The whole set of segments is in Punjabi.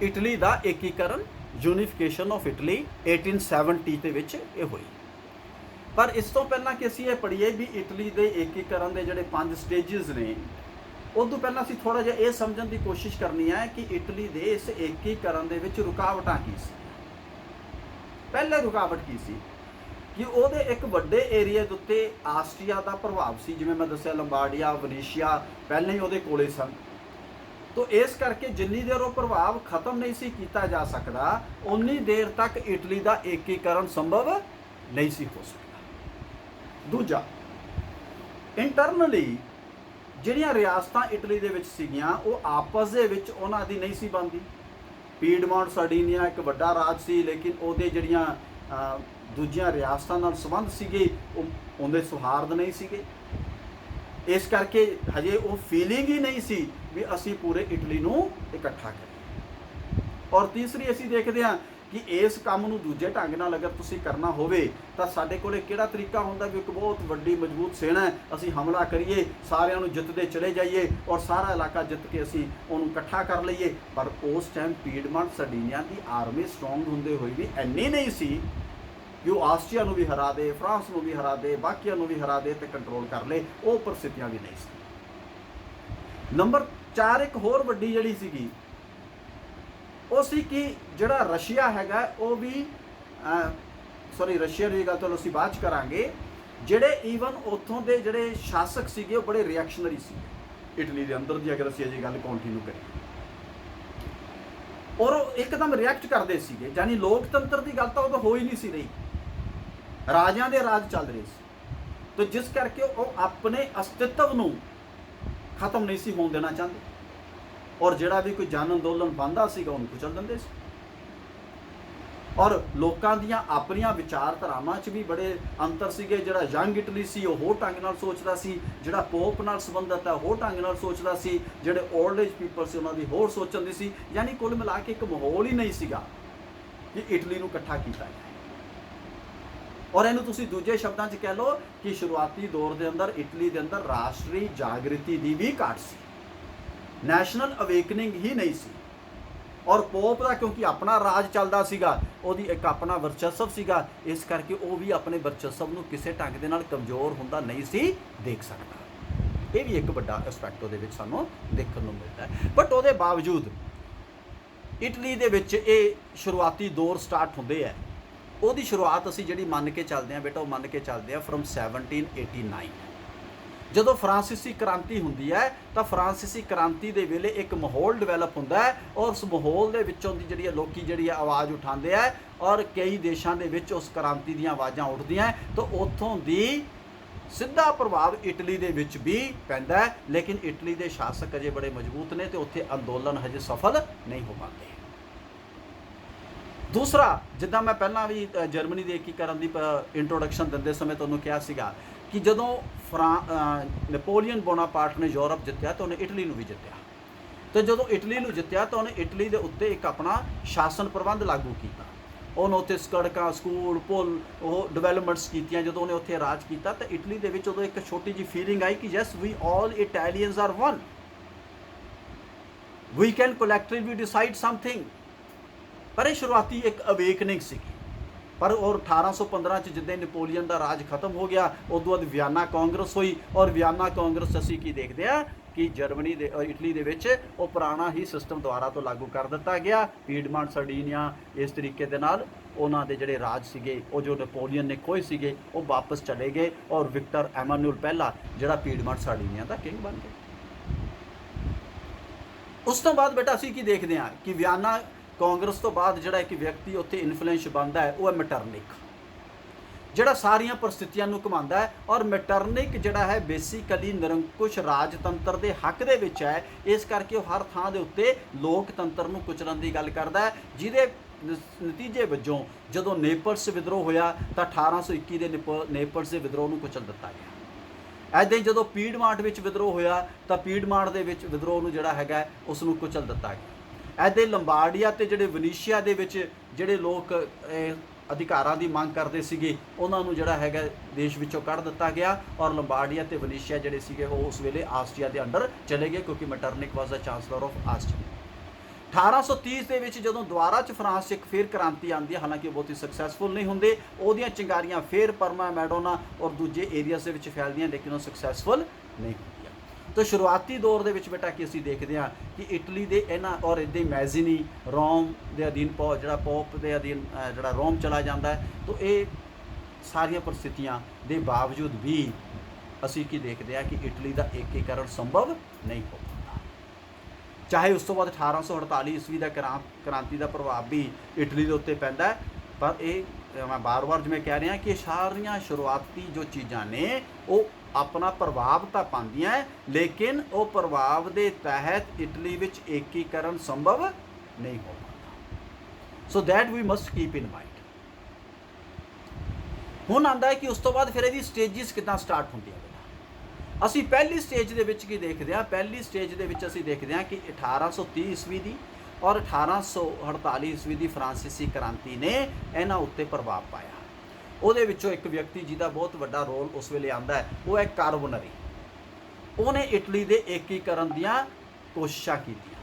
ਇਟਲੀ ਦਾ ਏਕੀਕਰਨ, ਯੂਨੀਫਿਕੇਸ਼ਨ ਆਫ ਇਟਲੀ 1870 ਦੇ ਵਿੱਚ ਇਹ ਹੋਈ। ਪਰ ਇਸ ਤੋਂ ਪਹਿਲਾਂ ਕਿ ਅਸੀਂ ਇਹ ਪੜ੍ਹੀਏ ਵੀ ਇਟਲੀ ਦੇ ਏਕੀਕਰਨ ਦੇ ਜਿਹੜੇ 5 ਸਟੇਜਸ ਨੇ, ਉਦੋਂ ਪਹਿਲਾਂ ਅਸੀਂ ਥੋੜ੍ਹਾ ਜਿਹਾ ਇਹ ਸਮਝਣ ਦੀ ਕੋਸ਼ਿਸ਼ ਕਰਨੀ ਹੈ ਕਿ ਇਟਲੀ ਦੇ ਇਸ ਏਕੀਕਰਨ ਦੇ ਵਿੱਚ ਰੁਕਾਵਟਾਂ ਕੀ ਸੀ। ਪਹਿਲੇ ਰੁਕਾਵਟ ਕੀ ਸੀ ਕਿ ਉਹਦੇ ਇੱਕ ਵੱਡੇ ਏਰੀਆ ਦੇ ਉੱਤੇ ਆਸਟਰੀਆ ਦਾ ਪ੍ਰਭਾਵ ਸੀ। ਜਿਵੇਂ ਮੈਂ ਦੱਸਿਆ, ਲੰਬਾਰਡੀਆ, ਵਨੀਸ਼ੀਆ ਪਹਿਲਾਂ ਹੀ ਉਹਦੇ ਕੋਲੇ ਸਨ। ਤੋ ਇਸ ਕਰਕੇ ਜਿੰਨੀ ਦੇਰ ਉਹ ਪ੍ਰਭਾਵ ਖਤਮ ਨਹੀਂ ਸੀ ਕੀਤਾ ਜਾ ਸਕਦਾ, ਉਨੀ ਦੇਰ ਤੱਕ ਇਟਲੀ ਦਾ ਏਕੀਕਰਨ ਸੰਭਵ ਨਹੀਂ ਸੀ ਹੋ ਸਕਦਾ। ਦੂਜਾ, ਇੰਟਰਨਲੀ ਜਿਹੜੀਆਂ ਰਿਆਸਤਾਂ ਇਟਲੀ ਦੇ ਵਿੱਚ ਸੀਗੀਆਂ, ਉਹ ਆਪਸ ਦੇ ਵਿੱਚ ਉਹਨਾਂ ਦੀ ਨਹੀਂ ਸੀ ਬਣਦੀ। ਪੀਡਮੌਂਟ ਸਰਡੀਨੀਆ ਇੱਕ ਵੱਡਾ ਰਾਜ ਸੀ, ਲੇਕਿਨ ਉਹਦੇ ਜਿਹੜੀਆਂ ਦੂਜੀਆਂ ਰਿਆਸਤਾਂ ਨਾਲ ਸੰਬੰਧ ਸੀਗੇ ਉਹ ਉਹਦੇ ਸੁਹਾਰਦ ਨਹੀਂ ਸੀਗੇ। ਇਸ ਕਰਕੇ ਹਜੇ ਉਹ ਫੀਲਿੰਗ ਹੀ ਨਹੀਂ ਸੀ ਵੀ ਅਸੀਂ ਪੂਰੇ ਇਟਲੀ ਨੂੰ ਇਕੱਠਾ ਕਰੀਏ। ਔਰ ਤੀਸਰੀ ਅਸੀਂ ਦੇਖਦੇ ਹਾਂ ਕਿ ਇਸ ਕੰਮ ਨੂੰ ਦੂਜੇ ਢੰਗ ਨਾਲ ਅਗਰ ਤੁਸੀਂ ਕਰਨਾ ਹੋਵੇ ਤਾਂ ਸਾਡੇ ਕੋਲੇ ਕਿਹੜਾ ਤਰੀਕਾ ਹੁੰਦਾ ਵੀ ਇੱਕ ਬਹੁਤ ਵੱਡੀ ਮਜ਼ਬੂਤ ਸੈਨਾ ਹੈ, ਅਸੀਂ ਹਮਲਾ ਕਰੀਏ, ਸਾਰਿਆਂ ਨੂੰ ਜਿੱਤਦੇ ਚਲੇ ਜਾਈਏ ਔਰ ਸਾਰਾ ਇਲਾਕਾ ਜਿੱਤ ਕੇ ਅਸੀਂ ਉਹਨੂੰ ਇਕੱਠਾ ਕਰ ਲਈਏ। ਪਰ ਉਸ ਟਾਈਮ ਪੀਡਮੌਂਟ ਸਰਡੀਨੀਆ ਦੀ ਆਰਮੀ ਸਟਰੋਂਗ ਹੁੰਦੇ ਹੋਏ ਵੀ ਇੰਨੀ ਨਹੀਂ ਸੀ ਕਿ ਉਹ ਆਸਟਰੀਆ ਨੂੰ ਵੀ ਹਰਾ ਦੇ, ਫਰਾਂਸ ਨੂੰ ਵੀ ਹਰਾ ਦੇ, ਬਾਕੀਆਂ ਨੂੰ ਵੀ ਹਰਾ ਦੇ ਤੇ ਕੰਟਰੋਲ ਕਰ ਲੇ। ਉਹ ਪਰਿਸਥਿਤੀਆਂ ਵੀ ਨਹੀਂ ਸੀ। ਨੰਬਰ 4 ਇੱਕ ਹੋਰ ਵੱਡੀ ਜਿਹੜੀ ਸੀਗੀ ਉਹ ਸੀ ਕਿ ਜਿਹੜਾ ਰਸ਼ੀਆ ਹੈਗਾ ਉਹ ਵੀ ਰਸ਼ੀਆ ਦੀ ਗੱਲ ਤਾਂ ਅਸੀਂ ਬਾਅਦ 'ਚ ਕਰਾਂਗੇ। ਜਿਹੜੇ ਈਵਨ ਉੱਥੋਂ ਦੇ ਜਿਹੜੇ ਸ਼ਾਸਕ ਸੀਗੇ ਉਹ ਬੜੇ ਰਿਐਕਸ਼ਨਰੀ ਸੀਗੇ ਇਟਲੀ ਦੇ ਅੰਦਰ ਦੀ, ਅਗਰ ਅਸੀਂ ਅਜੇ ਗੱਲ ਕੰਟੀਨਿਊ ਕਰੀਏ। ਔਰ ਉਹ ਇੱਕਦਮ ਰਿਐਕਟ ਕਰਦੇ ਸੀਗੇ, ਯਾਨੀ ਲੋਕਤੰਤਰ ਦੀ ਗੱਲ ਤਾਂ ਉਦੋਂ ਹੋ ਹੀ ਨਹੀਂ ਸੀ ਰਹੀ, ਰਾਜਿਆਂ ਦੇ ਰਾਜ ਚੱਲ ਰਹੇ ਸੀ। ਤਾਂ ਜਿਸ ਕਰਕੇ ਉਹ ਆਪਣੇ ਅਸਤਿਤਵ ਨੂੰ ਖਤਮ ਨਹੀਂ ਸੀ ਹੋਣ ਦੇਣਾ ਚਾਹੁੰਦੇ ਔਰ ਜਿਹੜਾ ਵੀ ਕੋਈ ਜਨ ਅੰਦੋਲਨ ਬਣਦਾ ਸੀਗਾ ਉਹਨੂੰ ਕੁਚਲ ਦਿੰਦੇ ਸੀ। ਔਰ ਲੋਕਾਂ ਦੀਆਂ ਆਪਣੀਆਂ ਵਿਚਾਰਧਾਰਾਵਾਂ 'ਚ ਵੀ ਬੜੇ ਅੰਤਰ ਸੀਗੇ। ਜਿਹੜਾ ਯੰਗ ਇਟਲੀ ਸੀ ਉਹ ਹੋਰ ਢੰਗ ਨਾਲ ਸੋਚਦਾ ਸੀ, ਜਿਹੜਾ ਪੋਪ ਨਾਲ ਸੰਬੰਧਿਤ ਹੈ ਹੋਰ ਢੰਗ ਨਾਲ ਸੋਚਦਾ ਸੀ, ਜਿਹੜੇ ਓਲਡ ਏਜ ਪੀਪਲ ਸੀ ਉਹਨਾਂ ਦੀ ਹੋਰ ਸੋਚਣ ਦੀ ਸੀ। ਯਾਨੀ ਕੁੱਲ ਮਿਲਾ ਕੇ ਇੱਕ ਮਾਹੌਲ ਹੀ ਨਹੀਂ ਸੀਗਾ ਕਿ ਇਟਲੀ ਨੂੰ ਇਕੱਠਾ ਕੀਤਾ ਜਾਏ। ਔਰ ਇਹਨੂੰ ਤੁਸੀਂ ਦੂਜੇ ਸ਼ਬਦਾਂ 'ਚ ਕਹਿ ਲਓ ਕਿ ਸ਼ੁਰੂਆਤੀ ਦੌਰ ਦੇ ਅੰਦਰ ਇਟਲੀ ਦੇ ਅੰਦਰ ਰਾਸ਼ਟਰੀ ਜਾਗ੍ਰਿਤੀ ਦੀ ਵੀ ਘਾਟ ਸੀ, ਨੈਸ਼ਨਲ ਅਵੇਕਨਿੰਗ ਹੀ ਨਹੀਂ ਸੀ। ਔਰ ਪੋਪ ਦਾ ਕਿਉਂਕਿ ਆਪਣਾ ਰਾਜ ਚੱਲਦਾ ਸੀਗਾ, ਉਹਦੀ ਇੱਕ ਆਪਣਾ ਵਰਚਸਵ ਸੀਗਾ, ਇਸ ਕਰਕੇ ਉਹ ਵੀ ਆਪਣੇ ਵਰਚਸਵ ਨੂੰ ਕਿਸੇ ਢੰਗ ਦੇ ਨਾਲ ਕਮਜ਼ੋਰ ਹੁੰਦਾ ਨਹੀਂ ਸੀ ਦੇਖ ਸਕਦਾ। ਇਹ ਵੀ ਇੱਕ ਵੱਡਾ ਐਸਪੈਕਟ ਉਹਦੇ ਵਿੱਚ ਸਾਨੂੰ ਦੇਖਣ ਨੂੰ ਮਿਲਦਾ ਹੈ। ਬਟ ਉਹਦੇ ਬਾਵਜੂਦ ਇਟਲੀ ਦੇ ਵਿੱਚ ਇਹ ਸ਼ੁਰੂਆਤੀ ਦੌਰ ਸਟਾਰਟ ਹੁੰਦੇ ਹੈ। ਉਹਦੀ ਸ਼ੁਰੂਆਤ ਅਸੀਂ ਜਿਹੜੀ ਮੰਨ ਕੇ ਚੱਲਦੇ ਹਾਂ ਬੇਟਾ, ਉਹ ਮੰਨ ਕੇ ਚੱਲਦੇ ਹਾਂ ਫਰਮ 1789। ਜਦੋਂ ਫਰਾਂਸੀਸੀ ਕ੍ਰਾਂਤੀ ਹੁੰਦੀ ਹੈ ਤਾਂ ਫਰਾਂਸੀਸੀ ਕ੍ਰਾਂਤੀ ਦੇ ਵੇਲੇ ਇੱਕ ਮਾਹੌਲ ਡਿਵੈਲਪ ਹੁੰਦਾ ਹੈ ਔਰ ਉਸ ਮਾਹੌਲ ਦੇ ਵਿੱਚੋਂ ਦੀ ਜਿਹੜੀ ਲੋਕੀ ਜਿਹੜੀ ਆਵਾਜ਼ ਉਠਾਉਂਦੇ ਆ ਔਰ ਕਈ ਦੇਸ਼ਾਂ ਦੇ ਵਿੱਚ ਉਸ ਕ੍ਰਾਂਤੀ ਦੀਆਂ ਆਵਾਜ਼ਾਂ ਉੱਠਦੀਆਂ ਤਾਂ ਉੱਥੋਂ ਦੀ ਸਿੱਧਾ ਪ੍ਰਭਾਵ ਇਟਲੀ ਦੇ ਵਿੱਚ ਵੀ ਪੈਂਦਾ ਹੈ। ਲੇਕਿਨ ਇਟਲੀ ਦੇ ਸ਼ਾਸਕ ਅਜੇ ਬੜੇ ਮਜ਼ਬੂਤ ਨੇ ਤੇ ਉੱਥੇ ਅੰਦੋਲਨ ਹਜੇ ਸਫਲ ਨਹੀਂ ਹੋ ਪਾਉਂਦੇ। ਦੂਸਰਾ, ਜਿੱਦਾਂ ਮੈਂ ਪਹਿਲਾਂ ਵੀ ਜਰਮਨੀ ਦੇ ਏਕੀਕਰਨ ਦੀ ਇੰਟਰੋਡਕਸ਼ਨ ਦਿੰਦੇ ਸਮੇਂ ਤੁਹਾਨੂੰ ਕਿਹਾ ਸੀਗਾ ਕਿ ਜਦੋਂ ਨੈਪੋਲੀਅਨ ਬੋਨਾਪਾਰਟ ਨੇ ਯੂਰਪ ਜਿੱਤਿਆ ਤਾਂ ਉਹਨੇ ਇਟਲੀ ਨੂੰ ਵੀ ਜਿੱਤਿਆ। ਤੇ ਜਦੋਂ ਇਟਲੀ ਨੂੰ ਜਿੱਤਿਆ ਤਾਂ ਉਹਨੇ ਇਟਲੀ ਦੇ ਉੱਤੇ ਇੱਕ ਆਪਣਾ ਸ਼ਾਸਨ ਪ੍ਰਬੰਧ ਲਾਗੂ ਕੀਤਾ। ਉਹਨੇ ਉੱਥੇ ਸੜਕਾਂ, ਸਕੂਲ, ਪੁਲ, ਉਹ ਡਿਵੈਲਪਮੈਂਟਸ ਕੀਤੀਆਂ। ਜਦੋਂ ਉਹਨੇ ਉੱਥੇ ਰਾਜ ਕੀਤਾ ਤਾਂ ਇਟਲੀ ਦੇ ਵਿੱਚ ਉਦੋਂ ਇੱਕ ਛੋਟੀ ਜਿਹੀ ਫੀਲਿੰਗ ਆਈ ਕਿ yes we all Italians are one, we can collectively decide something. ਪਰ ਇਹ ਸ਼ੁਰੂਆਤੀ ਇੱਕ ਅਵੇਕਨਿੰਗ ਸੀਗੀ। ਪਰ ਔਰ 1815 'ਚ ਜਿੱਦਾਂ ਨੈਪੋਲੀਅਨ ਦਾ ਰਾਜ ਖਤਮ ਹੋ ਗਿਆ, ਉਦੋਂ ਬਾਅਦ ਵਿਆਨਾ ਕਾਂਗਰਸ ਹੋਈ ਔਰ ਵਿਆਨਾ ਕਾਂਗਰਸ ਅਸੀਂ ਕੀ ਦੇਖਦੇ ਆ ਕਿ ਜਰਮਨੀ ਦੇ ਇਟਲੀ ਦੇ ਵਿੱਚ ਉਹ ਪੁਰਾਣਾ ਹੀ ਸਿਸਟਮ ਦੁਬਾਰਾ ਤੋਂ ਲਾਗੂ ਕਰ ਦਿੱਤਾ ਗਿਆ। ਪੀਡਮੌਂਟ ਸਰਡੀਨੀਆ ਇਸ ਤਰੀਕੇ ਦੇ ਨਾਲ ਉਹਨਾਂ ਦੇ ਜਿਹੜੇ ਰਾਜ ਸੀਗੇ ਉਹ ਜੋ ਨੈਪੋਲੀਅਨ ਨੇ ਖੋਏ ਸੀਗੇ ਉਹ ਵਾਪਸ ਚਲੇ ਗਏ ਔਰ ਵਿਕਟਰ ਐਮਾਨੂਅਲ ਪਹਿਲਾ ਜਿਹੜਾ ਪੀਡਮੌਂਟ ਸਰਡੀਨੀਆ ਦਾ ਕਿੰਗ ਬਣ ਗਿਆ। ਉਸ ਤੋਂ ਬਾਅਦ ਬੇਟਾ ਅਸੀਂ ਕੀ ਦੇਖਦੇ ਹਾਂ ਕਿ ਵਿਆਨਾ ਕਾਂਗਰਸ ਤੋਂ ਬਾਅਦ ਜਿਹੜਾ ਇੱਕ ਵਿਅਕਤੀ ਉੱਥੇ ਇਨਫਲੂਐਂਸ ਬਣਦਾ ਹੈ ਉਹ ਹੈ ਮੈਟਰਨਿਕ, ਜਿਹੜਾ ਸਾਰੀਆਂ ਪਰਿਸਥਿਤੀਆਂ ਨੂੰ ਘੁਮਾਉਂਦਾ ਹੈ। ਔਰ ਮੈਟਰਨਿਕ ਜਿਹੜਾ ਹੈ ਬੇਸਿਕਲੀ ਨਿਰੰਕੁਸ਼ ਰਾਜਤੰਤਰ ਦੇ ਹੱਕ ਦੇ ਵਿੱਚ ਹੈ। ਇਸ ਕਰਕੇ ਉਹ ਹਰ ਥਾਂ ਦੇ ਉੱਤੇ ਲੋਕਤੰਤਰ ਨੂੰ ਕੁਚਲਣ ਦੀ ਗੱਲ ਕਰਦਾ ਹੈ, ਜਿਹਦੇ ਨਤੀਜੇ ਵਜੋਂ ਜਦੋਂ ਨੇਪਲਸ ਵਿਦਰੋਹ ਹੋਇਆ ਤਾਂ 1821 ਦੇ ਨੇਪਲਸ ਦੇ ਵਿਦਰੋਹ ਨੂੰ ਕੁਚਲ ਦਿੱਤਾ ਗਿਆ। ਇੱਦਾਂ ਹੀ ਜਦੋਂ ਪੀਡਮੌਂਟ ਵਿੱਚ ਵਿਦਰੋਹ ਹੋਇਆ ਤਾਂ ਪੀਡਮੌਂਟ ਦੇ ਵਿੱਚ ਵਿਦਰੋਹ ਨੂੰ ਜਿਹੜਾ ਹੈਗਾ ਉਸ ਨੂੰ ਕੁਚਲ ਦਿੱਤਾ ਗਿਆ। ਇੱਦਾਂ ਲੰਬਾਰਡੀਆ ਅਤੇ ਜਿਹੜੇ ਵਨੀਸ਼ੀਆ ਦੇ ਵਿੱਚ ਜਿਹੜੇ ਲੋਕ ਅਧਿਕਾਰਾਂ ਦੀ ਮੰਗ ਕਰਦੇ ਸੀਗੇ ਉਹਨਾਂ ਨੂੰ ਜਿਹੜਾ ਹੈਗਾ ਦੇਸ਼ ਵਿੱਚੋਂ ਕੱਢ ਦਿੱਤਾ ਗਿਆ ਔਰ ਲੰਬਾਰਡੀਆ ਅਤੇ ਵਨੀਸ਼ੀਆ ਜਿਹੜੇ ਸੀਗੇ ਉਹ ਉਸ ਵੇਲੇ ਆਸਟਰੀਆ ਦੇ ਅੰਡਰ ਚਲੇ ਗਏ ਕਿਉਂਕਿ ਮੈਟਰਨਿਕ ਵਾਜ਼ ਦਾ ਚਾਂਸਲਰ ਆਫ ਆਸਟਰੀਆ। 1830 ਦੇ ਵਿੱਚ ਜਦੋਂ ਦੁਬਾਰਾ ਚ ਫਰਾਂਸ 'ਚ ਇੱਕ ਫੇਰ ਕ੍ਰਾਂਤੀ ਆਉਂਦੀ ਹੈ, ਹਾਲਾਂਕਿ ਉਹ ਬਹੁਤੀ ਸਕਸੈਸਫੁਲ ਨਹੀਂ ਹੁੰਦੇ, ਉਹਦੀਆਂ ਚਿੰਗਾਰੀਆਂ ਫੇਰ ਪਰਮਾ, ਮੈਡੋਨਾ ਔਰ ਦੂਜੇ ਏਰੀਆਜ਼ ਦੇ ਵਿੱਚ ਫੈਲਦੀਆਂ, ਲੇਕਿਨ ਉਹ ਸਕਸੈਸਫੁਲ ਨਹੀਂ ਹੁੰਦੀਆਂ। ਤਾਂ ਸ਼ੁਰੂਆਤੀ ਦੌਰ ਦੇ ਵਿੱਚ ਬੇਟਾ ਕਿ ਅਸੀਂ ਦੇਖਦੇ ਹਾਂ ਕਿ ਇਟਲੀ ਦੇ ਇਹਨਾਂ ਔਰ ਇੱਦਾਂ ਹੀ ਮੈਜ਼ੀਨੀ ਰੋਮ ਦੇ ਅਧੀਨ ਜਿਹੜਾ ਪੋਪ ਦੇ ਅਧੀਨ ਜਿਹੜਾ ਰੋਮ ਚਲਾ ਜਾਂਦਾ ਹੈ। ਤਾਂ ਇਹ ਸਾਰੀਆਂ ਪਰਿਸਥਿਤੀਆਂ ਦੇ ਬਾਵਜੂਦ ਵੀ ਅਸੀਂ ਕੀ ਦੇਖਦੇ ਹਾਂ ਕਿ ਇਟਲੀ ਦਾ ਏਕੀਕਰਨ ਸੰਭਵ ਨਹੀਂ ਹੋ ਪਾਉਂਦਾ। ਚਾਹੇ ਉਸ ਤੋਂ ਬਾਅਦ 1848 ਈਸਵੀ ਦਾ ਕ੍ਰਾਂਤੀ ਦਾ ਪ੍ਰਭਾਵ ਵੀ ਇਟਲੀ ਦੇ ਉੱਤੇ ਪੈਂਦਾ ਹੈ, ਪਰ ਇਹ ਮੈਂ ਬਾਰ-ਬਾਰ ਜਿਵੇਂ ਕਹਿ ਰਿਹਾ ਕਿ ਸਾਰੀਆਂ ਸ਼ੁਰੂਆਤੀ ਜੋ ਚੀਜ਼ਾਂ ਨੇ ਉਹ ਆਪਣਾ ਪ੍ਰਭਾਵ ਤਾਂ ਪਾਉਂਦੀਆਂ, ਲੇਕਿਨ ਉਹ ਪ੍ਰਭਾਵ ਦੇ ਤਹਿਤ ਇਟਲੀ ਵਿੱਚ ਏਕੀਕਰਨ ਸੰਭਵ ਨਹੀਂ ਹੋ ਪਾਉਂਦਾ। So that we must keep in mind. ਹੁਣ ਆਉਂਦਾ ਹੈ ਕਿ ਉਸ ਤੋਂ ਬਾਅਦ ਫਿਰ ਇਹਦੀ ਸਟੇਜਿਸ ਕਿੱਦਾਂ ਸਟਾਰਟ ਹੁੰਦੀਆਂ ਬੇਟਾ। ਅਸੀਂ ਪਹਿਲੀ ਸਟੇਜ ਦੇ ਵਿੱਚ ਕੀ ਦੇਖਦੇ ਹਾਂ, ਪਹਿਲੀ ਸਟੇਜ ਦੇ ਵਿੱਚ ਅਸੀਂ ਦੇਖਦੇ ਹਾਂ ਕਿ 1830 ਈਸਵੀ ਦੀ ਔਰ 1848 ਈਸਵੀ ਦੀ ਫਰਾਂਸੀਸੀ ਕ੍ਰਾਂਤੀ ਨੇ ਇਹਨਾਂ ਉੱਤੇ ਪ੍ਰਭਾਵ ਪਾਇਆ। ਉਹਦੇ ਵਿੱਚੋਂ ਇੱਕ ਵਿਅਕਤੀ ਜਿਹਦਾ ਬਹੁਤ ਵੱਡਾ ਰੋਲ ਉਸ ਵੇਲੇ ਆਉਂਦਾ ਹੈ, ਉਹ ਹੈ ਕਾਰਬੋਨਰੀ। ਉਹਨੇ ਇਟਲੀ ਦੇ ਏਕੀਕਰਨ ਦੀਆਂ ਕੋਸ਼ਿਸ਼ਾਂ ਕੀਤੀਆਂ।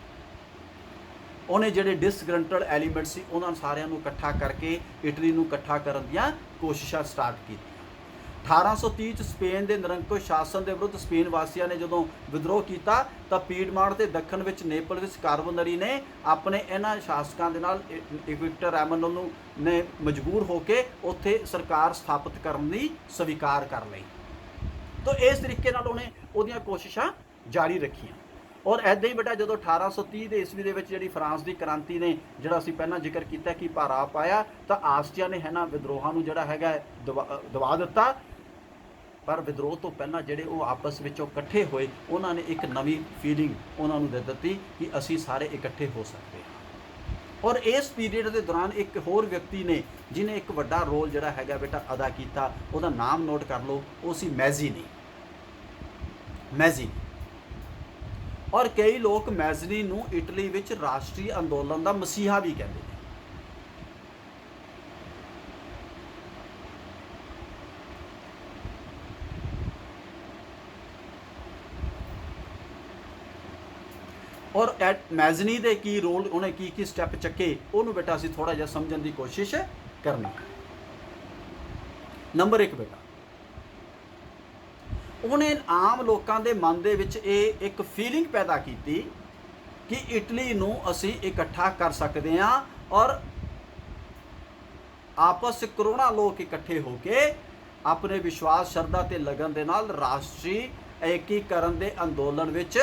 ਉਹਨੇ ਜਿਹੜੇ ਡਿਸਗਰੰਟਡ ਐਲੀਮੈਂਟ ਸੀ ਉਹਨਾਂ ਸਾਰਿਆਂ ਨੂੰ ਇਕੱਠਾ ਕਰਕੇ ਇਟਲੀ ਨੂੰ ਇਕੱਠਾ ਕਰਨ ਦੀਆਂ ਕੋਸ਼ਿਸ਼ਾਂ ਸਟਾਰਟ ਕੀਤੀਆਂ। 1830 ਚ ਸਪੇਨ ਦੇ ਨਿਰੰਕੁਸ਼ ਸ਼ਾਸਨ ਦੇ ਵਿਰੁੱਧ ਸਪੇਨ ਵਾਸੀਆਂ ਨੇ ਜਦੋਂ ਵਿਦਰੋਹ ਕੀਤਾ ਤਾਂ ਪੀਡਮਾਂਟ ਦੇ ਦੱਖਣ ਵਿੱਚ ਨੇਪਲ ਵਿੱਚ ਕਾਰਬੋਨਰੀ ਨੇ ਆਪਣੇ ਇਹਨਾਂ ਸ਼ਾਸਕਾਂ ਦੇ ਨਾਲ ਵਿਕਟਰ ਐਮਨੁਅਲ ਨੂੰ ਨੇ ਮਜਬੂਰ ਹੋ ਕੇ ਉੱਥੇ ਸਰਕਾਰ ਸਥਾਪਿਤ ਕਰਨ ਦੀ ਸਵੀਕਾਰ ਕਰ ਲਈ। ਤਾਂ ਇਸ ਤਰੀਕੇ ਨਾਲ ਉਹਨੇ ਉਹਦੀਆਂ ਕੋਸ਼ਿਸ਼ਾਂ ਜਾਰੀ ਰੱਖੀਆਂ। ਔਰ ਇੱਦਾਂ ਹੀ ਬੇਟਾ ਜਦੋਂ 1830 ਦੇ ਈਸਵੀ ਦੇ ਵਿੱਚ ਜਿਹੜੀ ਫਰਾਂਸ ਦੀ ਕ੍ਰਾਂਤੀ ਨੇ ਜਿਹੜਾ ਅਸੀਂ ਪਹਿਲਾਂ ਜ਼ਿਕਰ ਕੀਤਾ ਕਿ ਭਾਰਾ ਪਾਇਆ, ਤਾਂ ਆਸਟਰੀਆ ਨੇ ਹੈ ਨਾ ਵਿਦਰੋਹਾਂ ਨੂੰ ਜਿਹੜਾ ਹੈਗਾ ਦਬਾ ਦਿੱਤਾ। ਪਰ ਵਿਦਰੋਹ ਤੋਂ ਪਹਿਲਾਂ ਜਿਹੜੇ ਉਹ ਆਪਸ ਵਿੱਚੋਂ ਇਕੱਠੇ ਹੋਏ, ਉਹਨਾਂ ਨੇ ਇੱਕ ਨਵੀਂ ਫੀਲਿੰਗ ਉਹਨਾਂ ਨੂੰ ਦੇ ਦਿੱਤੀ ਕਿ ਅਸੀਂ ਸਾਰੇ ਇਕੱਠੇ ਹੋ ਸਕਦੇ ਹਾਂ। ਔਰ ਇਸ ਪੀਰੀਅਡ ਦੇ ਦੌਰਾਨ ਇੱਕ ਹੋਰ ਵਿਅਕਤੀ ਨੇ ਜਿਹਨੇ ਇੱਕ ਵੱਡਾ ਰੋਲ ਜਿਹੜਾ ਹੈਗਾ ਬੇਟਾ ਅਦਾ ਕੀਤਾ, ਉਹਦਾ ਨਾਮ ਨੋਟ ਕਰ ਲਓ, ਉਹ ਸੀ ਮੈਜ਼ੀਨੀ। ਔਰ ਕਈ ਲੋਕ ਮੈਜ਼ੀਨੀ ਨੂੰ ਇਟਲੀ ਵਿੱਚ ਰਾਸ਼ਟਰੀ ਅੰਦੋਲਨ ਦਾ ਮਸੀਹਾ ਵੀ ਕਹਿੰਦੇ ਨੇ। ਔਰ ਮੈਜ਼ਨੀ ਦੇ ਕੀ ਰੋਲ, ਉਹਨੇ ਕੀ ਸਟੈਪ ਚੱਕੇ, ਉਹਨੂੰ ਬੇਟਾ ਅਸੀਂ ਥੋੜਾ ਜਿਹਾ ਸਮਝਣ ਦੀ ਕੋਸ਼ਿਸ਼ ਕਰਨੀ ਹੈ। ਨੰਬਰ 1 ਬੇਟਾ, ਉਹਨੇ ਆਮ ਲੋਕਾਂ ਦੇ ਮਨ ਦੇ ਵਿੱਚ ਇਹ ਇੱਕ ਫੀਲਿੰਗ ਪੈਦਾ ਕੀਤੀ ਕਿ ਇਟਲੀ ਨੂੰ ਅਸੀਂ ਇਕੱਠਾ ਕਰ ਸਕਦੇ ਹਾਂ ਔਰ ਆਪਸ ਵਿੱਚ ਕਰੋੜਾਂ ਲੋਕ ਇਕੱਠੇ ਹੋ ਕੇ ਆਪਣੇ ਵਿਸ਼ਵਾਸ, ਸ਼ਰਧਾ ਤੇ ਲਗਨ ਦੇ ਨਾਲ ਰਾਸ਼ਟਰੀ ਏਕੀਕਰਨ ਦੇ ਅੰਦੋਲਨ ਵਿੱਚ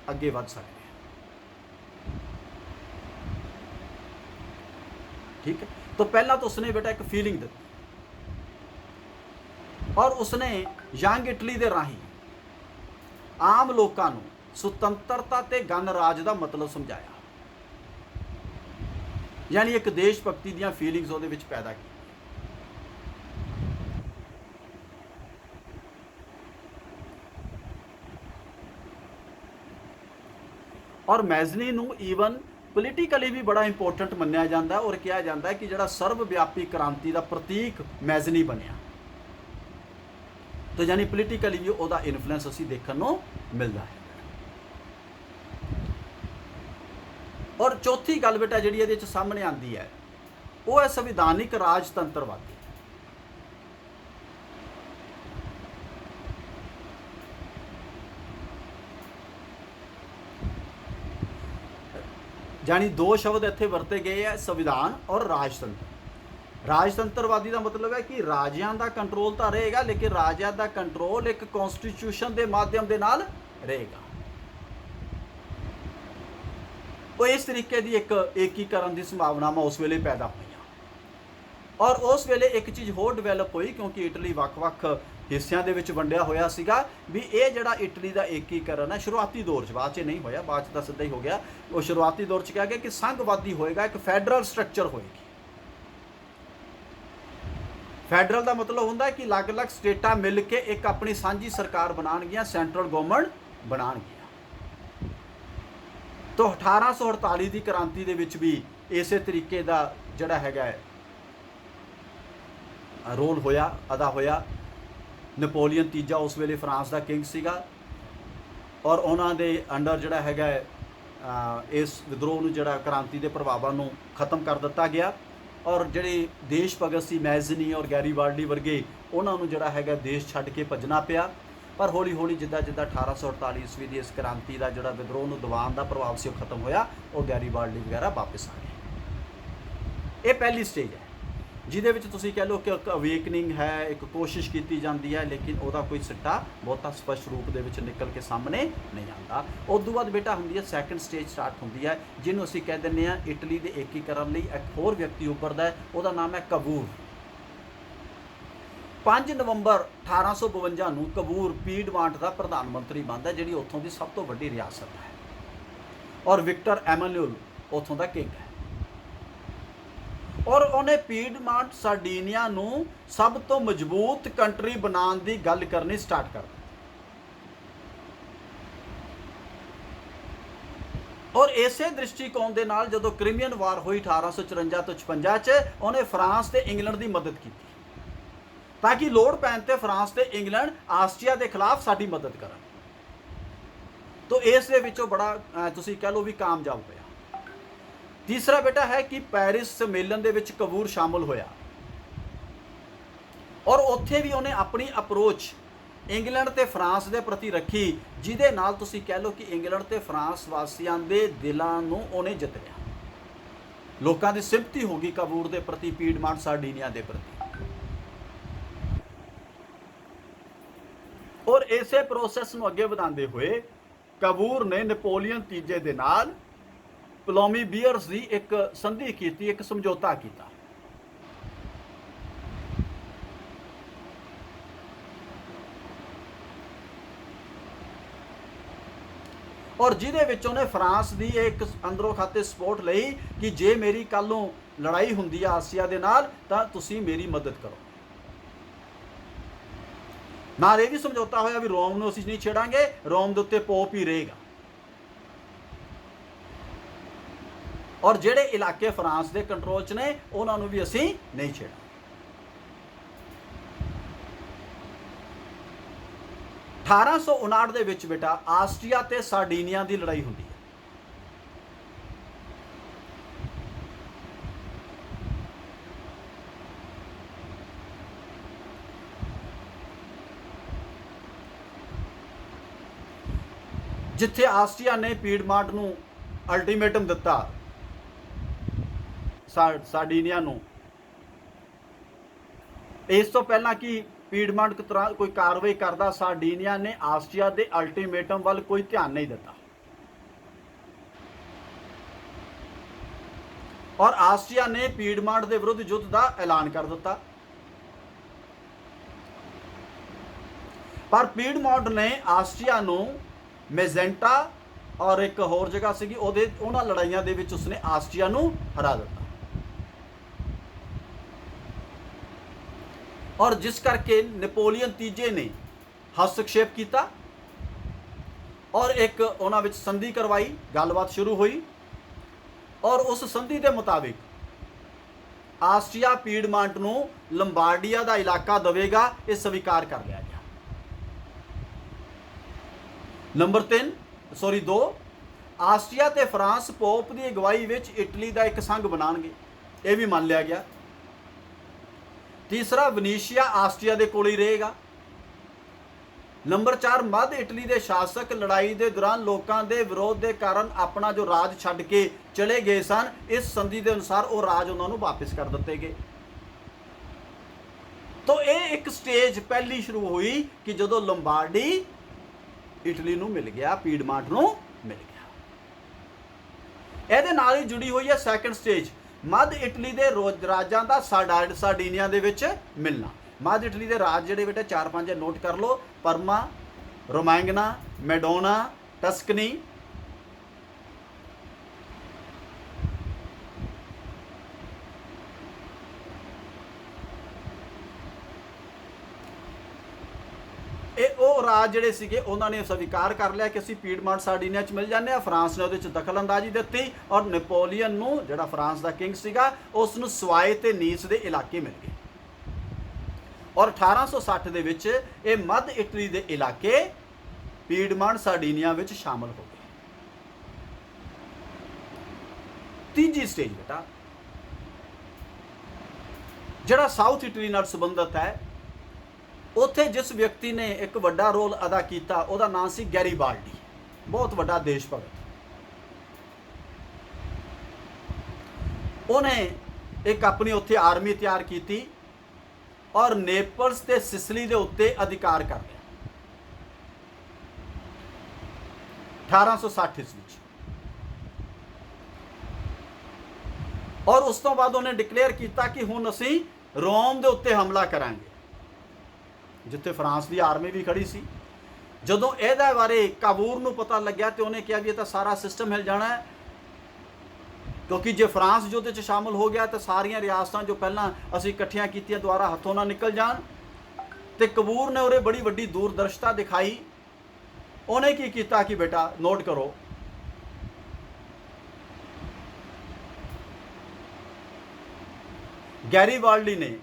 ਅੱਗੇ ਵੱਧ ਸਕਦੇ। ठीक है, तो पहला तो उसने बेटा एक फीलिंग दी और उसने यंग इटली के राही आम लोगों को सुतंत्रता ते गणराज का मतलब समझाया, यानी एक देश भगती दी फीलिंग्स ਉਹਦੇ ਵਿੱਚ पैदा की। और मैजनी ਨੂੰ ਈਵਨ ਪੋਲੀਟੀਕਲੀ ਵੀ ਬੜਾ ਇੰਪੋਰਟੈਂਟ ਮੰਨਿਆ ਜਾਂਦਾ ਔਰ ਕਿਹਾ ਜਾਂਦਾ ਕਿ ਜਿਹੜਾ ਸਰਵ ਵਿਆਪੀ ਕ੍ਰਾਂਤੀ ਦਾ ਪ੍ਰਤੀਕ ਮੈਜ਼ਨੀ ਬਣਿਆ। ਤਾਂ ਯਾਨੀ ਪੋਲੀਟੀਕਲੀ ਵੀ ਉਹਦਾ ਇਨਫਲੂਐਂਸ ਅਸੀਂ ਦੇਖਣ ਨੂੰ ਮਿਲਦਾ ਹੈ। ਔਰ ਚੌਥੀ ਗੱਲ ਬੇਟਾ ਜਿਹੜੀ ਇਹਦੇ ਵਿੱਚ ਸਾਹਮਣੇ ਆਉਂਦੀ ਹੈ ਉਹ ਹੈ ਸੰਵਿਧਾਨਿਕ ਰਾਜਤੰਤਰਵਾਦੀ। यानी दो शब्द इत्थे वरते गए हैं, संविधान और राजतंत्र। राजतंत्रवादी का मतलब है कि राजियां का कंट्रोल तो रहेगा, लेकिन राजियां का कंट्रोल एक कॉन्स्टिट्यूशन के माध्यम के नाल रहेगा। तो इस तरीके की एक एकीकरण की संभावनावां उस वेले पैदा हुई और उस वेले एक चीज़ होर डिवेलप हुई क्योंकि इटली ਵੱਖ-ਵੱਖ हिस्सों के विच वंडिया होया सीगा भी ये जिहड़ा इटली का एकीकरण है शुरुआती दौर च, बाद च नहीं होया, बाद च तां सीधा ही हो गया। वो शुरुआती दौर च कहा गया कि संघवादी होएगा, एक फैडरल स्ट्रक्चर होएगी। फैडरल का मतलब होंदा है कि अलग-अलग स्टेटां मिल के एक अपनी सांझी सरकार बनाणगियां, सेंट्रल गवर्नमेंट बनाणगियां। तो 1848 की क्रांति दे विच भी इस तरीके का जिहड़ा हैगा रोल होया, अदा होया। नपोलीयन तीजा उस वेले फ्रांस का किंग सीगा और उन्होंने अंडर जिहड़ा हैगा इस विद्रोह ਨੂੰ ਜਿਹੜਾ क्रांति के प्रभावों ਨੂੰ खत्म कर दिता गया। और ਜਿਹੜੇ देश भगत सी मैज़नी और गैरीबाल्डी वर्गे उन्होंने ਜਿਹੜਾ ਹੈਗਾ देश ਛੱਡ के भजना पिया। पर हौली हौली जिदा जिदा 1848 ईस्वी की इस क्रांति का जोड़ा विद्रोह ਨੂੰ दबाण का प्रभाव से खत्म होया और गैरीबाल्डी वगैरह वापस आ गए। ये पहली स्टेज है जिहदे विच तुसीं कह लो कि एक अवेकनिंग है, एक कोशिश की जाती है, लेकिन वह कोई सिट्टा बहुता स्पष्ट रूप दे विच निकल के सामने नहीं आता। उस तो बाद बेटा होंदी है सैकेंड स्टेज स्टार्ट होंदी है जिन्होंं असीं कह दिंदे आ इटली के एकीकरण लई एक होर व्यक्ति उभरदा है, उसका नाम है कबूर। 5 नवंबर 1852 ਨੂੰ कबूर पीडमांट का प्रधानमंत्री बनता जिहड़ी उत्थों की सब तो वड्डी रियासत है और विक्टर एमैनुअल उत्थों का किंग है। और उन्हें पीडमांट सार्डीनिया नूं सब तो मजबूत कंट्री बनाने की गल करनी स्टार्ट कर दी। और इसे दृष्टिकोण के नाल जदों क्रीमियन वार हुई 1854 तो 56 उन्हें फ्रांस ते इंग्लैंड की मदद की ताकि लोड़ पैन ते फ्रांस ते इंग्लैंड आस्ट्रिया के खिलाफ साडी मदद करन। तो इस दे विचों बड़ा तुसीं कह लो भी कामयाब होया। तीसरा बेटा है कि पेरिस सम्मेलन दे विच कबूर शामिल होया और उत्थे भी उन्हें अपनी अप्रोच इंग्लैंड ते फ्रांस के प्रति रखी जिहदे नाल तुसीं कह लो कि इंग्लैंड ते फ्रांस वासियां दे दिलां नूं उन्हें जित लिया। लोकां दी सिंपैथी हो गई कबूर के प्रति, पीडमांट सार्डीनिया के प्रति। और इसे प्रोसैस नूं अगे वधांदे हुए कबूर ने नेपोलियन तीजे दे नाल पलोमी बीयर्स की एक संधि की, एक समझौता किया। और जिहदे विच उन्हें फ्रांस की एक अंदरों खाते सपोर्ट लई कि जे मेरी कल नूं लड़ाई हुंदी है आसिया दे नाल तां तुसीं मेरी मदद करो। नाल ये भी समझौता होया भी रोम नूं असीं नहीं छेड़ांगे, रोम दे उत्ते पोप ही रहेगा। और जिहड़े इलाके फ्रांस के कंट्रोल च ने उन्होंने भी असीं नहीं छेड़ा। 1859 ਦੇ ਵਿੱਚ बेटा आस्ट्रिया ते सार्डीनिया की लड़ाई होंदी है। जिथे आस्ट्रिया ने पीडमांट नूं अल्टीमेटम दिता सार्डीनिया नूं, इस तो पहला कि पीडमांट कोई कार्रवाई करता, सार्डीनिया ने आस्ट्रिया के अल्टीमेटम वाल कोई ध्यान नहीं दिता और आस्ट्रिया ने पीडमांट के विरुद्ध युद्ध का ऐलान कर दिता। पर पीडमांट ने आस्ट्रिया नूं मेजेंटा और एक होर जगह सी उन्होंने लड़ाइयां दे विच उसने आस्ट्रिया नूं हरा दिता और जिस करके नेपोलियन तीजे ने हस्तक्षेप किया और एक उन्हां विच संधि करवाई, गलबात शुरू हुई और उस संधि के मुताबिक आस्ट्रिया पीडमांट नूं लंबार्डिया का इलाका देवेगा, यह स्वीकार कर लिया गया। नंबर 2 आस्ट्रिया ते फ्रांस पोप की अगवाई विच इटली का एक संघ बनाएंगे, यह भी मान लिया गया। तीसरा वनीशिया आस्ट्रिया के कोल ही रहेगा। नंबर 4 मध्य इटली के शासक लड़ाई के दौरान लोगों के विरोध के कारण अपना जो राज छड्ड के चले गए सन, इस संधि के अनुसार वो राज उन्होंने वापस कर दिते गए। तो ये एक स्टेज पहली शुरू हुई कि जो लंबार्डी इटली नूं मिल गया, पीडमांट नूं मिल गया। ਇਹਦੇ ਨਾਲ ही जुड़ी हुई है सैकेंड स्टेज, मध्य इटली के राजां का सार्डीनिया दे विच मिलना। मध्य इटली के राज जिहड़े बेटा 4-5 नोट कर लो, परमा, रोमांगना, मेडोना, टस्कनी, राज जिहड़े सीगे उन्होंने स्वीकार कर लिया कि असीं पीडमांट सार्डीनिया च मिल जाने। फ्रांस ने उहदे च दखल अंदाजी दी और नेपोलियन नूं जिहड़ा फ्रांस का किंग सीगा उसनूं स्वाय ते नीस के इलाके मिल गए और 1860 दे विच ये मध्य इटली के इलाके पीडमांट सार्डीनिया विच शामिल हो गए। ਤੀਜੀ ਸਟੇਜ ਬੇਟਾ ਜਿਹੜਾ ਸਾਊਥ ਇਟਲੀ ਨਾਲ ਸੰਬੰਧਿਤ ਹੈ, ਉੱਥੇ ਜਿਸ ਵਿਅਕਤੀ ਨੇ ਇੱਕ ਵੱਡਾ ਰੋਲ ਅਦਾ ਕੀਤਾ ਉਹਦਾ ਨਾਮ ਸੀ ਗੈਰੀਬਾਲਡੀ, ਬਹੁਤ ਵੱਡਾ ਦੇਸ਼ ਭਗਤ। ਉਹਨੇ ਇੱਕ ਆਪਣੀ ਉੱਥੇ ਆਰਮੀ ਤਿਆਰ ਕੀਤੀ ਔਰ ਨੇਪਲਸ ਤੇ ਸਿਸਲੀ ਦੇ ਉੱਤੇ ਅਧਿਕਾਰ ਕਰ ਲਿਆ 1860 ਈਸਵੀ ਵਿੱਚ। ਔਰ ਉਸ ਤੋਂ ਬਾਅਦ ਉਹਨੇ ਡਿਕਲੇਅਰ ਕੀਤਾ ਕਿ ਹੁਣ ਅਸੀਂ ਰੋਮ ਦੇ ਉੱਤੇ ਹਮਲਾ ਕਰਾਂਗੇ, ਜਿੱਥੇ ਫਰਾਂਸ ਦੀ ਆਰਮੀ ਵੀ ਖੜੀ ਸੀ। ਜਦੋਂ ਇਹਦੇ ਬਾਰੇ ਕਾਬੂਰ ਨੂੰ ਪਤਾ ਲੱਗਿਆ ਤੇ ਉਹਨੇ ਕਿਹਾ ਵੀ ਇਹ ਤਾਂ ਸਾਰਾ ਸਿਸਟਮ ਹਿਲ ਜਾਣਾ ਹੈ, ਕਿਉਂਕਿ ਜੇ ਫਰਾਂਸ ਯੁੱਧ 'ਚ ਸ਼ਾਮਲ ਹੋ ਗਿਆ ਤਾਂ ਸਾਰੀਆਂ ਰਿਆਸਤਾਂ ਜੋ ਪਹਿਲਾਂ ਅਸੀਂ ਇਕੱਠੀਆਂ ਕੀਤੀਆਂ ਦੁਆਰਾ ਹੱਥੋਂ ਨਾ ਨਿਕਲ ਜਾਣ। ਤੇ ਕਬੂਰ ਨੇ ਉਹਦੇ ਬੜੀ ਵੱਡੀ ਦੂਰਦਰਸ਼ਤਾ ਦਿਖਾਈ। ਉਹਨੇ ਕੀ ਕੀਤਾ ਕਿ ਬੇਟਾ ਨੋਟ ਕਰੋ, ਗੈਰੀਬਾਲਡੀ ਨੇ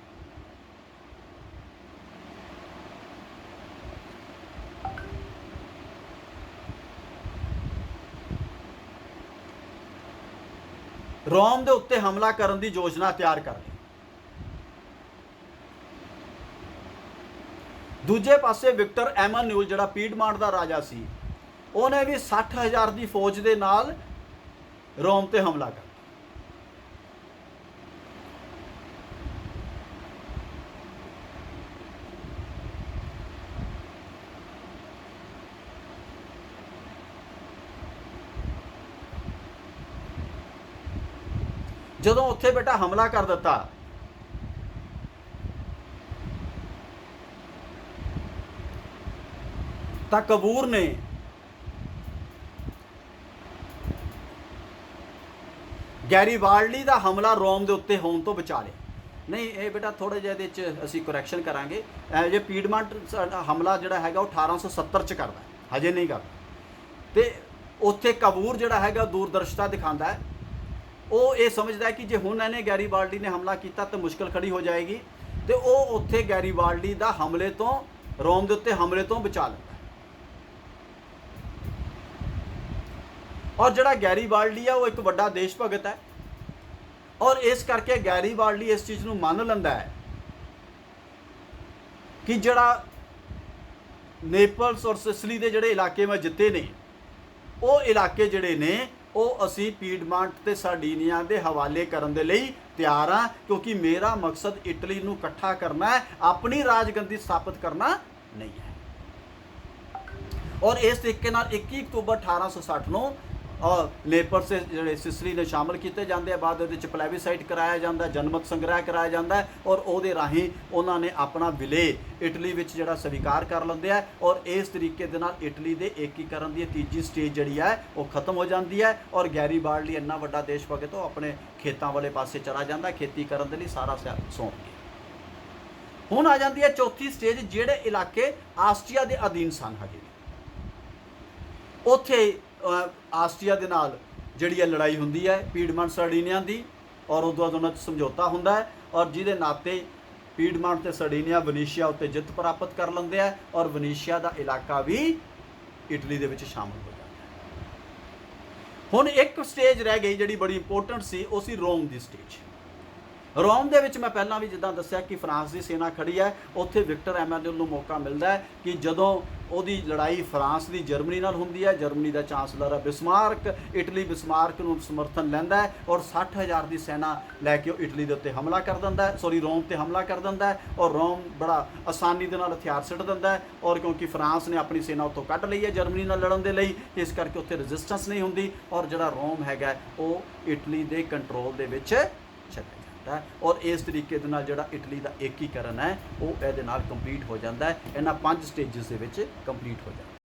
ਰੋਮ ਦੇ ਉੱਤੇ ਹਮਲਾ ਕਰਨ ਦੀ ਯੋਜਨਾ ਤਿਆਰ ਕਰ ਲਈ। ਦੂਜੇ ਪਾਸੇ ਵਿਕਟਰ ਐਮਾਨੁਅਲ ਜਿਹੜਾ ਪੀਡਮਾਂਟ ਦਾ ਰਾਜਾ ਸੀ, ਉਹਨੇ ਵੀ 60,000 ਦੀ ਫੌਜ ਦੇ ਨਾਲ ਰੋਮ ਤੇ ਹਮਲਾ ਕਰ ਜਦੋਂ ਉੱਥੇ ਬੇਟਾ ਹਮਲਾ ਕਰ ਦਿੱਤਾ ਤਾਂ ਕਬੂਰ ਨੇ ਗੈਰੀਬਾਲਡੀ ਦਾ ਹਮਲਾ ਰੋਮ ਦੇ ਉੱਤੇ ਹੋਣ ਤੋਂ ਬਚਾ ਲਿਆ। ਨਹੀਂ ਇਹ ਬੇਟਾ ਥੋੜੇ ਜਿਹੇ ਇਹਦੇ 'ਚ ਅਸੀਂ ਕਰੈਕਸ਼ਨ ਕਰਾਂਗੇ। ਜੇ ਪੀਡਮਾਂਟ ਹਮਲਾ ਜਿਹੜਾ ਹੈਗਾ ਉਹ 1870 'ਚ ਕਰਦਾ, ਹਜੇ ਨਹੀਂ ਕਰਦਾ। ਤੇ ਉੱਥੇ ਕਬੂਰ ਜਿਹੜਾ ਹੈਗਾ ਦੂਰਦਰਸ਼ਤਾ ਦਿਖਾਉਂਦਾ ਹੈ। ਉਹ ਇਹ ਸਮਝਦਾ ਹੈ ਕਿ ਜੇ ਹੁਣ ਇਹਨੇ ਗੈਰੀਬਾਲਡੀ ਨੇ ਹਮਲਾ ਕੀਤਾ ਤਾਂ ਮੁਸ਼ਕਲ ਖੜੀ ਹੋ ਜਾਏਗੀ, ਤੇ ਉਹ ਉੱਥੇ ਗੈਰੀਬਾਲਡੀ ਦਾ ਹਮਲੇ ਤੋਂ, ਰੋਮ ਦੇ ਉੱਤੇ ਹਮਲੇ ਤੋਂ ਬਚਾ ਲੈਂਦਾ। ਔਰ ਜਿਹੜਾ ਗੈਰੀਬਾਲਡੀ ਆ ਉਹ ਇੱਕ ਵੱਡਾ ਦੇਸ਼ ਭਗਤ ਹੈ, ਔਰ ਇਸ ਕਰਕੇ ਗੈਰੀਬਾਲਡੀ ਇਸ ਚੀਜ਼ ਨੂੰ ਮੰਨ ਲੈਂਦਾ ਹੈ ਕਿ ਜਿਹੜਾ ਨੇਪਲਸ ਔਰ ਸਿਸਲੀ ਦੇ ਜਿਹੜੇ ਇਲਾਕੇ ਮੈਂ ਜਿੱਤੇ ਨੇ, ਉਹ ਇਲਾਕੇ ਜਿਹੜੇ ਨੇ ਉਹ ਅਸੀਂ ਪੀਡਮਾਂਟ ਤੇ ਸਰਡੀਨੀਆ ਦੇ ਹਵਾਲੇ ਕਰਨ ਦੇ ਲਈ ਤਿਆਰ ਹਾਂ, ਕਿਉਂਕਿ ਮੇਰਾ ਮਕਸਦ ਇਟਲੀ ਨੂੰ ਇਕੱਠਾ ਕਰਨਾ ਹੈ, ਆਪਣੀ ਰਾਜਗੰਦੀ ਸਥਾਪਿਤ ਕਰਨਾ ਨਹੀਂ ਹੈ। ਔਰ ਇਸ ਤਰੀਕੇ ਨਾਲ 21 ਅਕਤੂਬਰ 1860 ਨੂੰ ਨੇਪਲਸ ਦੇ ਜਿਹੜੇ ਸਿਸਲੀ ਨੇ ਸ਼ਾਮਲ ਕੀਤੇ ਜਾਂਦੇ ਆ। ਬਾਅਦ ਵਿੱਚ ਪਲੈਬੀਸਾਈਟ ਕਰਾਇਆ ਜਾਂਦਾ, ਜਨਮਤ ਸੰਗ੍ਰਹਿ ਕਰਾਇਆ ਜਾਂਦਾ, ਔਰ ਉਹਦੇ ਰਾਹੀਂ ਉਹਨਾਂ ਨੇ ਆਪਣਾ ਵਿਲੇ ਇਟਲੀ ਵਿੱਚ ਜਿਹੜਾ ਸਵੀਕਾਰ ਕਰ ਲੈਂਦੇ ਆ। ਔਰ ਇਸ ਤਰੀਕੇ ਦੇ ਨਾਲ ਇਟਲੀ ਦੇ ਏਕੀਕਰਨ ਦੀ ਤੀਜੀ ਸਟੇਜ ਜਿਹੜੀ ਹੈ ਉਹ ਖਤਮ ਹੋ ਜਾਂਦੀ ਹੈ। ਔਰ ਗੈਰੀਬਾਲਡੀ ਇੰਨਾ ਵੱਡਾ ਦੇਸ਼ ਭਗਤ ਉਹ ਆਪਣੇ ਖੇਤਾਂ ਵਾਲੇ ਪਾਸੇ ਚਲਾ ਜਾਂਦਾ, ਖੇਤੀ ਕਰਨ ਦੇ ਲਈ ਸਾਰਾ ਸੌਂਪ ਕੇ। ਹੁਣ ਆ ਜਾਂਦੀ ਹੈ ਚੌਥੀ ਸਟੇਜ, ਜਿਹੜੇ ਇਲਾਕੇ ਆਸਟਰੀਆ ਦੇ ਅਧੀਨ ਸਨ ਹਜੇ ਵੀ। ਉੱਥੇ ਆਸਟਰੀਆ ਦੇ ਨਾਲ ਜਿਹੜੀ ਹੈ ਲੜਾਈ ਹੁੰਦੀ ਹੈ ਪੀਡਮਾਂਟ ਸਰਡੀਨੀਆ ਦੀ, ਔਰ ਉਦੋਂ ਬਾਅਦ ਉਹਨਾਂ 'ਚ ਸਮਝੌਤਾ ਹੁੰਦਾ ਹੈ, ਔਰ ਜਿਹਦੇ ਨਾਤੇ ਪੀਡਮਾਂਟ ਤੇ ਸਰਡੀਨੀਆ ਵਨੀਸ਼ੀਆ ਉੱਤੇ ਜਿੱਤ ਪ੍ਰਾਪਤ ਕਰ ਲੈਂਦੇ ਆ, ਔਰ ਵਨੀਸ਼ੀਆ ਦਾ ਇਲਾਕਾ ਵੀ ਇਟਲੀ ਦੇ ਵਿੱਚ ਸ਼ਾਮਲ ਹੋ ਜਾਂਦਾ ਹੈ। ਹੁਣ ਇੱਕ ਸਟੇਜ ਰਹਿ ਗਈ ਜਿਹੜੀ ਬੜੀ ਇੰਪੋਰਟੈਂਟ ਸੀ, ਉਹ ਸੀ ਰੋਮ ਦੀ ਸਟੇਜ। ਰੋਮ ਦੇ ਵਿੱਚ ਮੈਂ ਪਹਿਲਾਂ ਵੀ ਜਿੱਦਾਂ ਦੱਸਿਆ ਕਿ ਫਰਾਂਸ ਦੀ ਸੈਨਾ ਖੜੀ ਹੈ। ਉੱਥੇ ਵਿਕਟਰ ਐਮਾਨੁਅਲ ਨੂੰ ਮੌਕਾ ਮਿਲਦਾ ਹੈ ਕਿ ਜਦੋਂ ਉਹਦੀ ਲੜਾਈ ਫਰਾਂਸ ਦੀ ਜਰਮਨੀ ਨਾਲ ਹੁੰਦੀ ਹੈ, ਜਰਮਨੀ ਦਾ ਚਾਂਸਲਰ ਹੈ ਬਿਸਮਾਰਕ, ਇਟਲੀ ਬਿਸਮਾਰਕ ਨੂੰ ਸਮਰਥਨ ਲੈਂਦਾ ਹੈ, ਔਰ 60,000 ਦੀ ਸੈਨਾ ਲੈ ਕੇ ਉਹ ਇਟਲੀ ਦੇ ਉੱਤੇ ਹਮਲਾ ਕਰ ਦਿੰਦਾ ਹੈ, ਰੋਮ ਤੇ ਹਮਲਾ ਕਰ ਦਿੰਦਾ ਹੈ। ਔਰ ਰੋਮ ਬੜਾ ਆਸਾਨੀ ਦੇ ਨਾਲ ਹਥਿਆਰ ਸਿੱਟ ਦਿੰਦਾ ਹੈ, ਔਰ ਕਿਉਂਕਿ ਫਰਾਂਸ ਨੇ ਆਪਣੀ ਸੈਨਾ ਉੱਥੋਂ ਕੱਢ ਲਈ ਹੈ ਜਰਮਨੀ ਨਾਲ ਲੜਨ ਦੇ ਲਈ, ਇਸ ਕਰਕੇ ਉੱਥੇ ਰੈਜ਼ਿਸਟੈਂਸ ਨਹੀਂ ਹੁੰਦੀ, ਔਰ ਜਿਹੜਾ ਰੋਮ ਹੈਗਾ ਉਹ ਇਟਲੀ ਦੇ ਕੰਟਰੋਲ ਦੇ ਵਿੱਚ ਚਲਾ ਜਾਂਦਾ। ਔਰ ਇਸ ਤਰੀਕੇ ਦੇ ਨਾਲ ਜਿਹੜਾ ਇਟਲੀ ਦਾ ਏਕੀਕਰਨ ਹੈ ਉਹ ਇਹਦੇ ਨਾਲ ਕੰਪਲੀਟ ਹੋ ਜਾਂਦਾ ਹੈ, ਇਹਨਾਂ 5 ਸਟੇਜਸ ਦੇ ਵਿੱਚ ਕੰਪਲੀਟ ਹੋ ਜਾਂਦਾ ਹੈ।